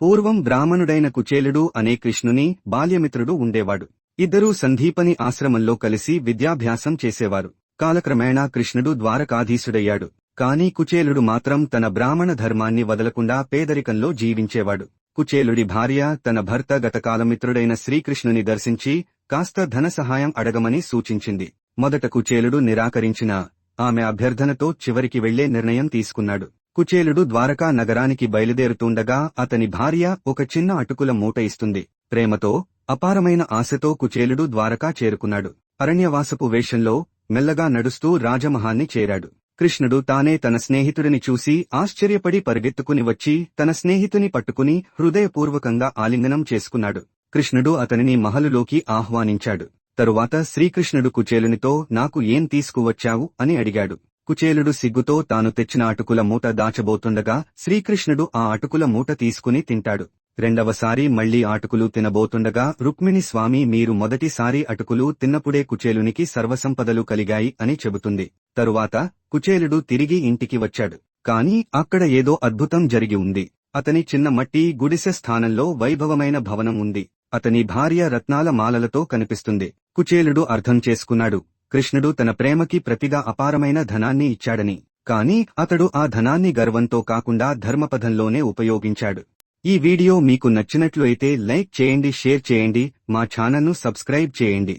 పూర్వం బ్రాహ్మణుడైన కుచేలుడు అనే కృష్ణుని బాల్యమిత్రుడు ఉండేవాడు. ఇద్దరూ సందీపని ఆశ్రమంలో కలిసి విద్యాభ్యాసం చేసేవారు. కాలక్రమేణా కృష్ణుడు ద్వారకాధీశుడయ్యాడు. కాని కుచేలుడు మాత్రం తన బ్రాహ్మణ ధర్మాన్ని వదలకుండా పేదరికంలో జీవించేవాడు. కుచేలుడి భార్య తన భర్త గతకాలమిత్రుడైన శ్రీకృష్ణుని దర్శించి కాస్త ధన సహాయం అడగమని సూచించింది. మొదట కుచేలుడు నిరాకరించినా ఆమె అభ్యర్థనతో చివరికి వెళ్లే నిర్ణయం తీసుకున్నాడు. కుచేలుడు ద్వారకా నగరానికి బయలుదేరుతుండగా అతని భార్య ఒక చిన్న అటుకుల మూట ఇస్తుంది. ప్రేమతో, అపారమైన ఆశతో కుచేలుడు ద్వారకా చేరుకున్నాడు. అరణ్యవాసపు వేషంలో మెల్లగా నడుస్తూ రాజమహాల్ని చేరాడు. కృష్ణుడు తానే తన స్నేహితుడిని చూసి ఆశ్చర్యపడి పరిగెత్తుకుని వచ్చి తన స్నేహితుని పట్టుకుని హృదయపూర్వకంగా ఆలింగనం చేసుకున్నాడు. కృష్ణుడు అతనిని మహలులోకి ఆహ్వానించాడు. తరువాత శ్రీకృష్ణుడు కుచేలునితో నాకు ఏం తీసుకువచ్చావు అని అడిగాడు. కుచేలుడు సిగ్గుతో తాను తెచ్చిన అటుకుల మూట దాచబోతుండగా శ్రీకృష్ణుడు ఆ అటుకుల మూట తీసుకుని తింటాడు. రెండవసారి మళ్లీ అటుకులు తినబోతుండగా రుక్మిణి స్వామి మీరు మొదటిసారి అటుకులు తిన్నప్పుడే కుచేలునికి సర్వసంపదలు కలిగాయి అని చెబుతుంది. తరువాత కుచేలుడు తిరిగి ఇంటికి వచ్చాడు. కాని అక్కడ ఏదో అద్భుతం జరిగి ఉంది. అతని చిన్న మట్టి గుడిసె స్థానంలో వైభవమైన భవనం ఉంది. అతని భార్య రత్నాల మాలలతో కనిపిస్తుంది. కుచేలుడు అర్థం చేసుకున్నాడు, కృష్ణుడు తన ప్రేమకి ప్రతిగా అపారమైన ధనాన్ని ఇచ్చాడని. కాని అతడు ఆ ధనాన్ని గర్వంతో కాకుండా ధర్మపథంలోనే ఉపయోగించాడు. ఈ వీడియో మీకు నచ్చినట్లు అయితే లైక్ చేయండి, షేర్ చేయండి, మా ఛానల్ను సబ్స్క్రైబ్ చేయండి.